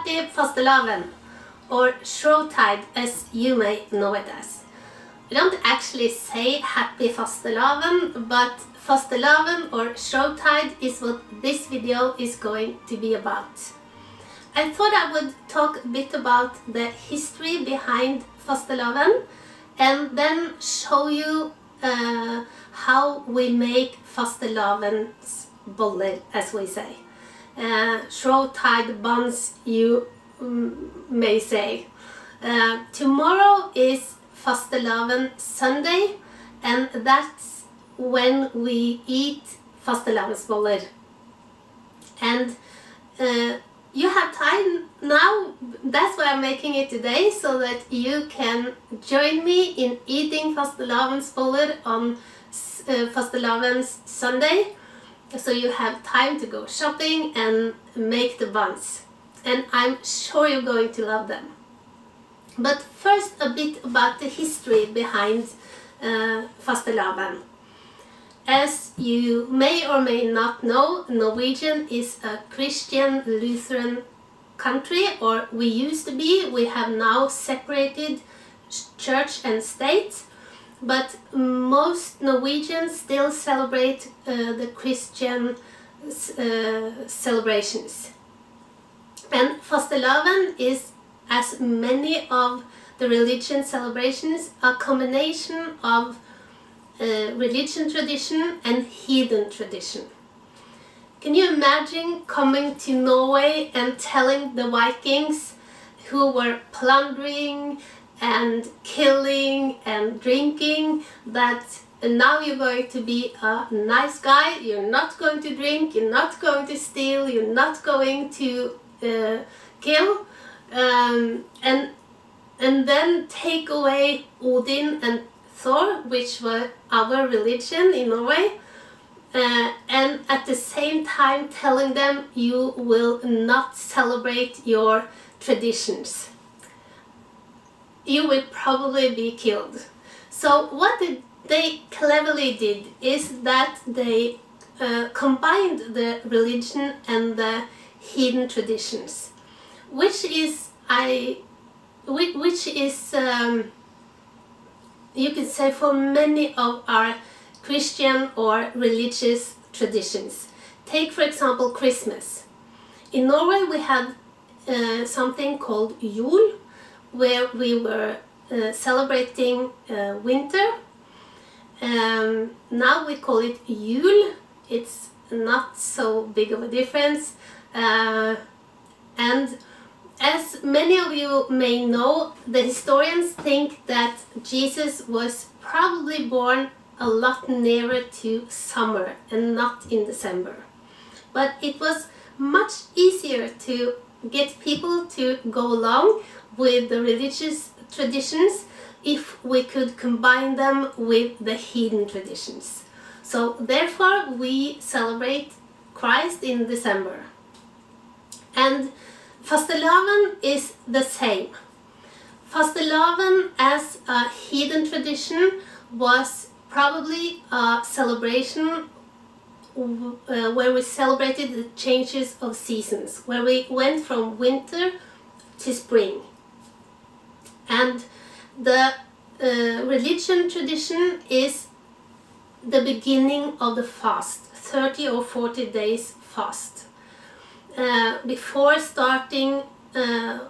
Happy Fastelavn, or Shrovtide as you may know it as. We don't actually say Happy Fastelavn, but Fastelavn or Shrovtide is what this video is going to be about. I thought I would talk a bit about the history behind Fastelavn and then show you how we make Fastelavnsboller, as we say. Shrovtide buns, you may say. Tomorrow is Fastelavn Sunday, and that's when we eat Fastelavnsboller. And you have time now, that's why I'm making it today, so that you can join me in eating Fastelavnsboller on Fastelavns Sunday. So you have time to go shopping and make the buns. And I'm sure you're going to love them. But first a bit about the history behind Fastelavn. As you may or may not know, Norwegian is a Christian Lutheran country, or we used to be. We have now separated church and state. But most Norwegians still celebrate the Christian celebrations. And Fastelavn is, as many of the religion celebrations, a combination of religion tradition and heathen tradition. Can you imagine coming to Norway and telling the Vikings, who were plundering and killing and drinking, that now you're going to be a nice guy, you're not going to drink, you're not going to steal, you're not going to kill, and then take away Odin and Thor, which were our religion in Norway, and at the same time telling them you will not celebrate your traditions. You will probably be killed. So what they cleverly did is that they combined the religion and the heathen traditions, which is you could say for many of our Christian or religious traditions. Take for example Christmas. In Norway we have something called Jul, where we were celebrating winter. Now we call it Jul. It's not so big of a difference. And as many of you may know, the historians think that Jesus was probably born a lot nearer to summer and not in December. But it was much easier to get people to go along with the religious traditions if we could combine them with the heathen traditions. So therefore we celebrate Christ in December. And Fastelavn is the same. Fastelavn as a heathen tradition was probably a celebration where we celebrated the changes of seasons, where we went from winter to spring. And the religion tradition is the beginning of the fast, 30 or 40 days fast. Before starting the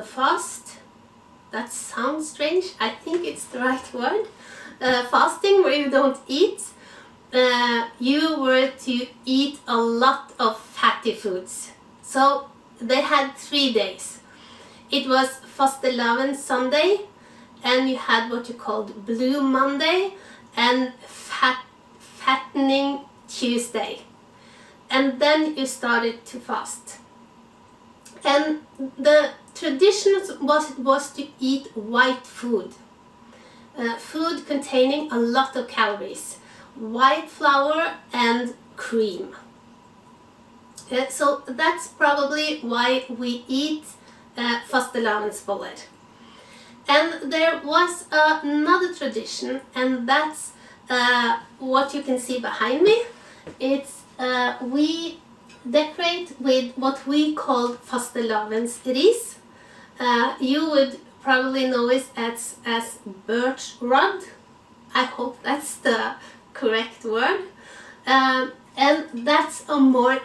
fast, that sounds strange, I think it's the right word, fasting where you don't eat, you were to eat a lot of fatty foods. So they had 3 days. It was Fastelavn Sunday, and you had what you called Blue Monday and Fattening Tuesday. And then you started to fast. And the tradition was to eat white food. Food containing a lot of calories. White flour and cream. So that's probably why we eat Fastelavnsboller. And there was another tradition, and that's what you can see behind me. It's we decorate with what we call Fastelavns ris. You would probably know it as birch rod. I hope that's the correct word. And that's a more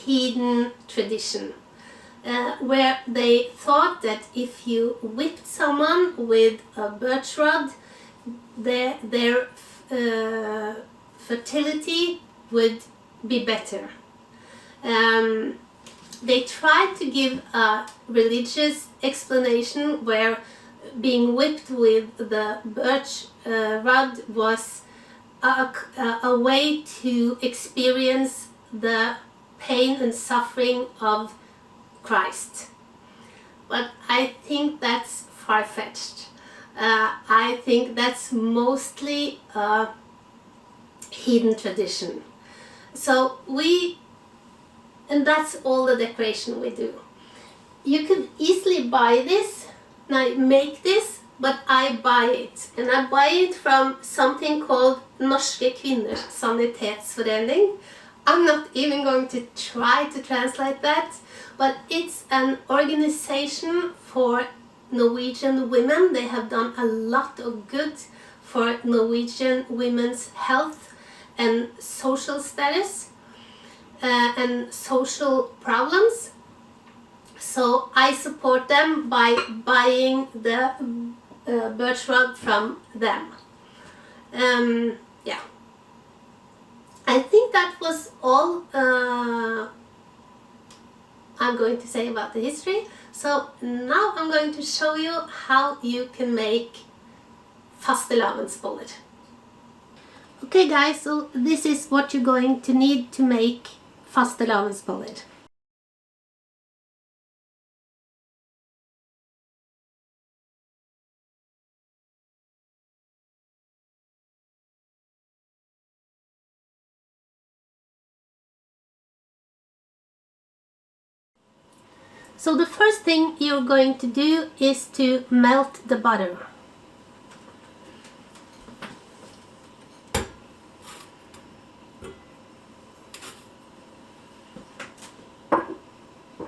hidden tradition, where they thought that if you whipped someone with a birch rod, their fertility would be better. They tried to give a religious explanation where being whipped with the birch rod was a way to experience the pain and suffering of Christ. But I think that's far-fetched. I think that's mostly a hidden tradition. So and that's all the decoration we do. You could easily buy this, and I make this, but I buy it. And I buy it from something called Norske Kvinners Sanitetsforening. I'm not even going to try to translate that, but it's an organization for Norwegian women. They have done a lot of good for Norwegian women's health and social status and social problems. So I support them by buying the birch rod from them. Yeah. I think that was all I'm going to say about the history. So now I'm going to show you how you can make Fastelavnsboller. Okay guys, so this is what you're going to need to make Fastelavnsboller. So the first thing you're going to do is to melt the butter.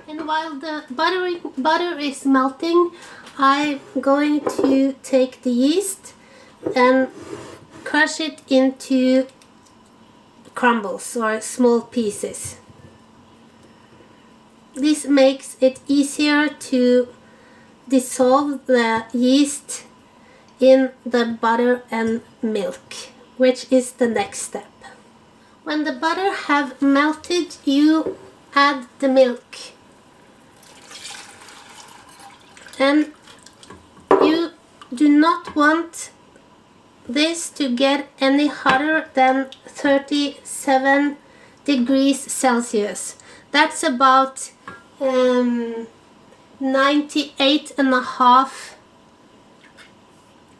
And while the butter is melting, I'm going to take the yeast and crush it into crumbles or small pieces. This makes it easier to dissolve the yeast in the butter and milk, which is the next step. When the butter have melted, you add the milk. And you do not want this to get any hotter than 37 degrees Celsius. That's about 98.5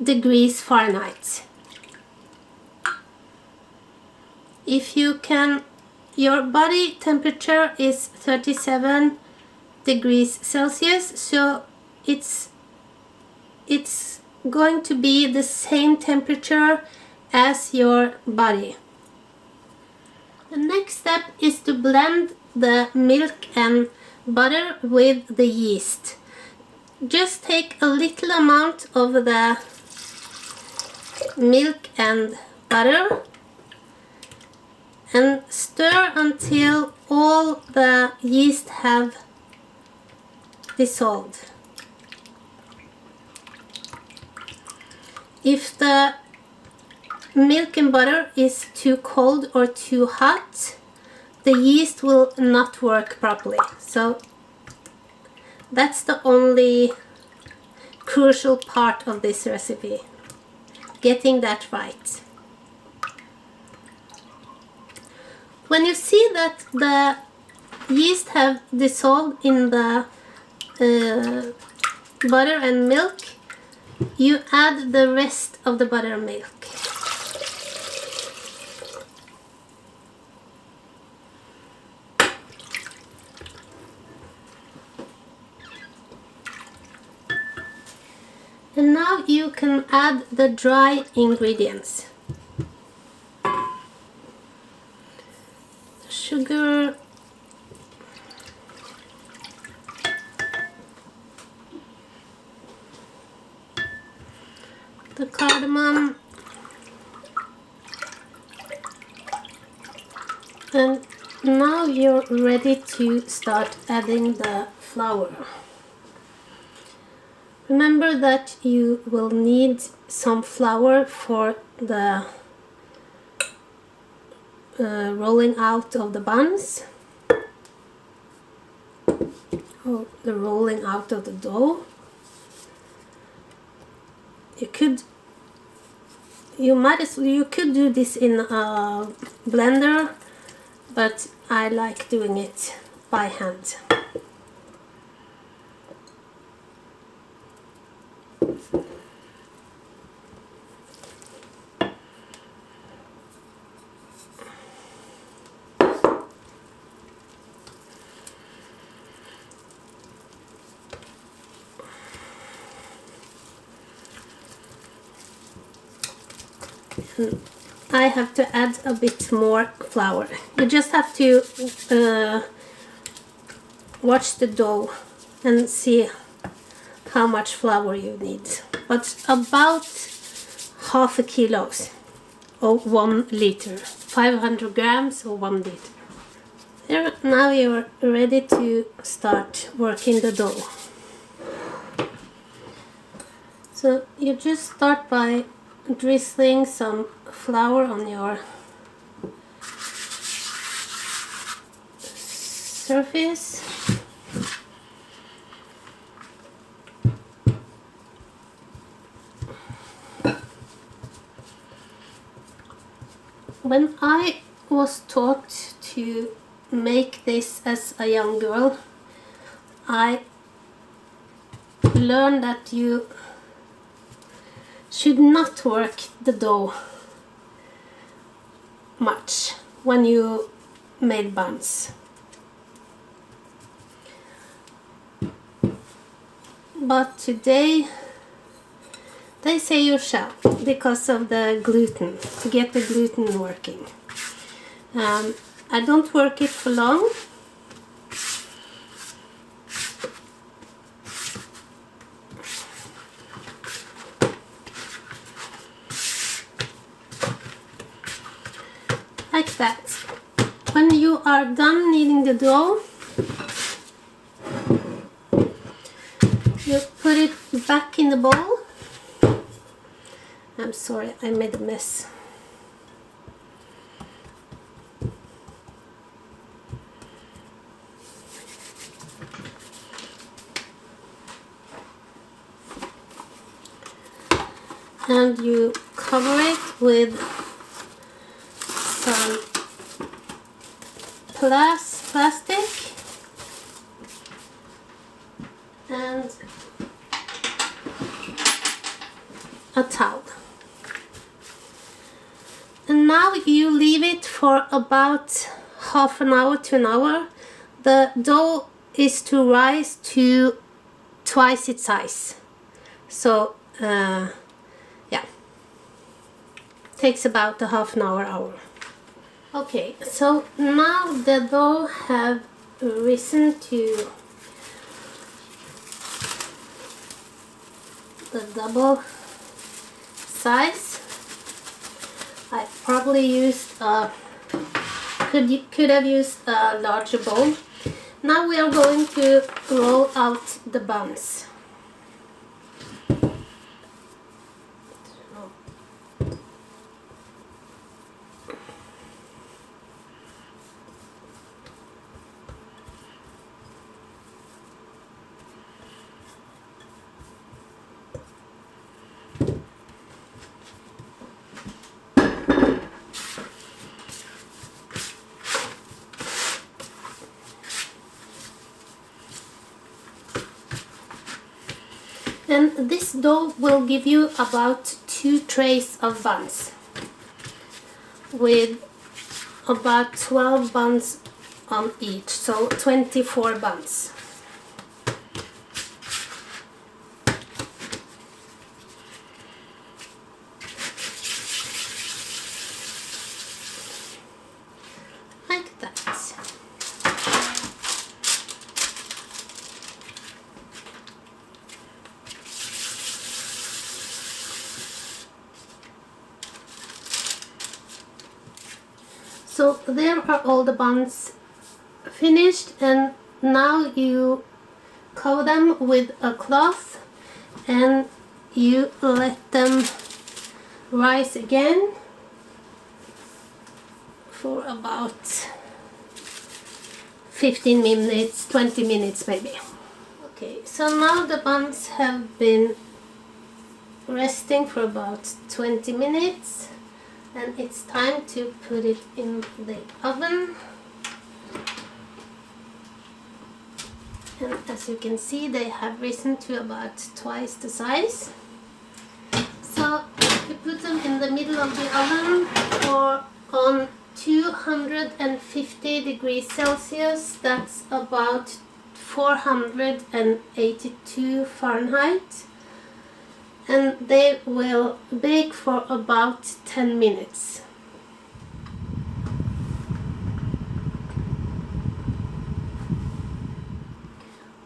degrees Fahrenheit. If you can, your body temperature is 37 degrees Celsius, so it's going to be the same temperature as your body. The next step is to blend the milk and butter with the yeast. Just take a little amount of the milk and butter and stir until all the yeast have dissolved. If the milk and butter is too cold or too hot, the yeast will not work properly. So that's the only crucial part of this recipe, getting that right. When you see that the yeast have dissolved in the butter and milk, you add the rest of the butter and milk. And now you can add the dry ingredients. Sugar, the cardamom, and now you're ready to start adding the flour. Remember that you will need some flour for the rolling out of the buns, or the rolling out of the dough. You could do this in a blender, but I like doing it by hand. I have to add a bit more flour. You just have to watch the dough and see how much flour you need. But about half a kilo or 1 liter, 500 grams or 1 liter. There, now you're ready to start working the dough. So you just start by drizzling some flour on your surface. When I was taught to make this as a young girl, I learned that you should not work the dough much when you made buns. But today they say you shall, because of the gluten, to get the gluten working. I don't work it for long. Like that. When you are done kneading the dough, you put it back in the bowl. I'm sorry, I made a mess. And you cover it with some plastic and a towel. And now you leave it for about half an hour to an hour. The dough is to rise to twice its size. So yeah, takes about a half an hour. Okay, so now the dough have risen to the double size. I probably used could have used a larger bowl. Now we are going to roll out the buns. And this dough will give you about 2 trays of buns, with about 12 buns on each, so 24 buns. Like that. So there are all the buns finished, and now you cover them with a cloth and you let them rise again for about 15 minutes, 20 minutes maybe. Okay, so now the buns have been resting for about 20 minutes and it's time to put it in the oven. And as you can see, they have risen to about twice the size. So you put them in the middle of the oven for on 250 degrees Celsius, that's about 482 Fahrenheit, and they will bake for about 10 minutes.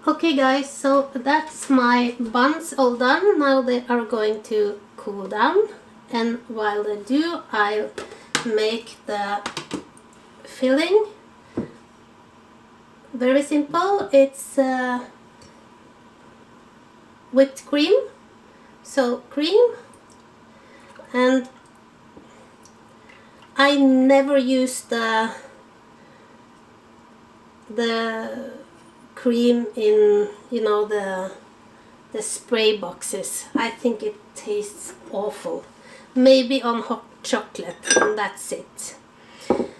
Okay guys, so that's my buns all done. Now they are going to cool down, and while they do, I'll make the filling. Very simple. It's whipped cream, so cream, and I never use the cream in, you know, the spray boxes. I think it tastes awful. Maybe on hot chocolate, and that's it.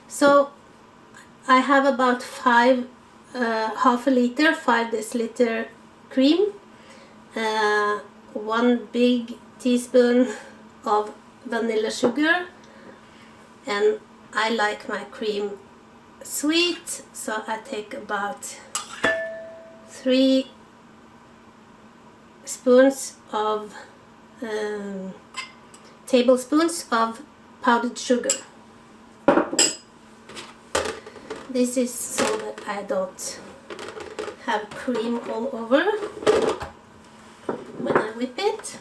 So I have about half a liter, 5 deciliter cream, 1 big teaspoon of vanilla sugar, and I like my cream sweet, so I take about 3 tablespoons of powdered sugar. This is so that I don't have cream all over when I whip it.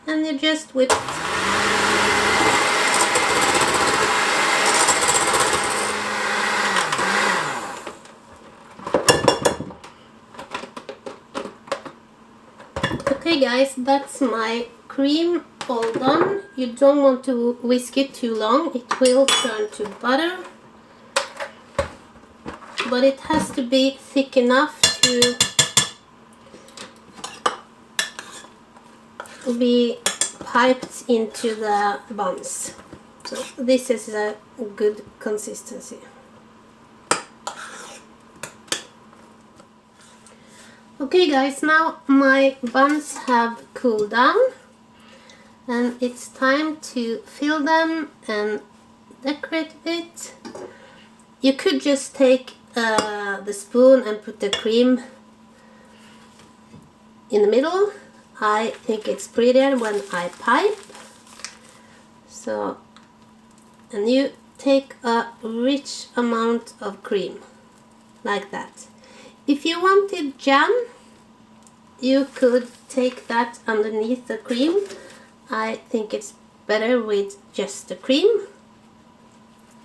And you just whip it. Okay guys, that's my cream all done. You don't want to whisk it too long, it will turn to butter. But it has to be thick enough to be piped into the buns. So this is a good consistency. Okay guys, now my buns have cooled down and it's time to fill them and decorate it. You could just take the spoon and put the cream in the middle. I think it's prettier when I pipe. So, and you take a rich amount of cream like that. If you wanted jam, you could take that underneath the cream. I think it's better with just the cream.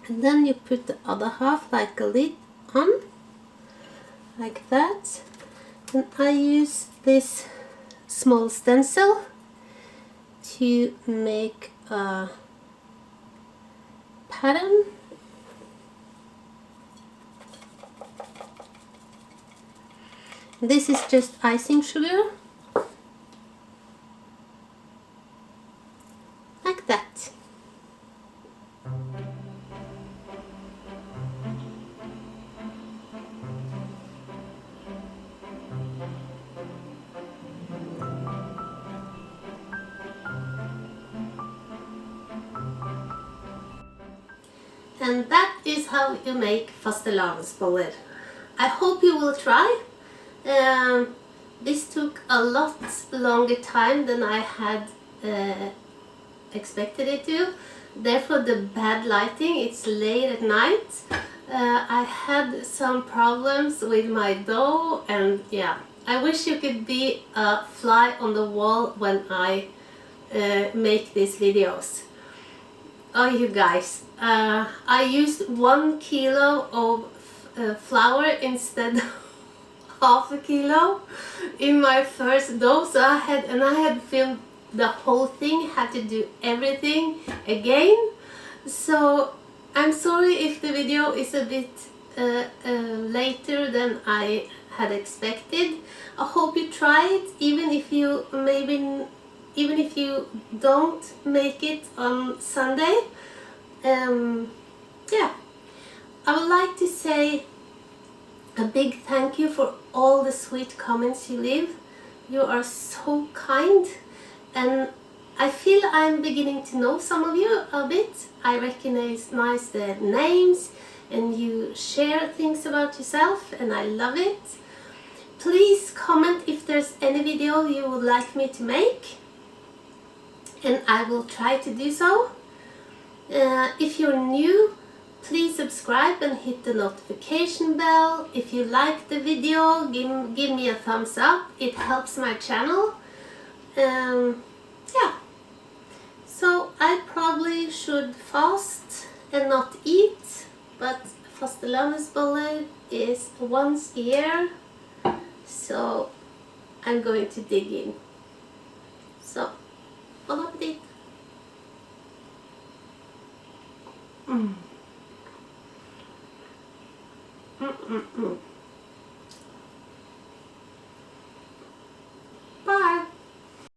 And then you put the other half like a lid on, like that. And I use this small stencil to make a pattern. This is just icing sugar, like that. And that is how you make Fastelavnsboller. I hope you will try. This took a lot longer time than I had expected it to. Therefore the bad lighting, it's late at night. I had some problems with my dough, and yeah, I wish you could be a fly on the wall when I make these videos. Oh, you guys, I used 1 kilo of flour instead of half a kilo in my first dough. So I had filmed the whole thing, had to do everything again. So I'm sorry if the video is a bit later than I had expected. I hope you try it, even if you don't make it on Sunday. Yeah, I would like to say a big thank you for all the sweet comments you leave. You are so kind, and I feel I'm beginning to know some of you a bit. I recognize the names, and you share things about yourself, and I love it. Please comment if there's any video you would like me to make, and I will try to do so. If you're new, please subscribe and hit the notification bell. If you like the video, give me a thumbs up. It helps my channel. Yeah. So I probably should fast and not eat, but Fastelavnsboller is once a year, so I'm going to dig in. So, bon appetit! Mm.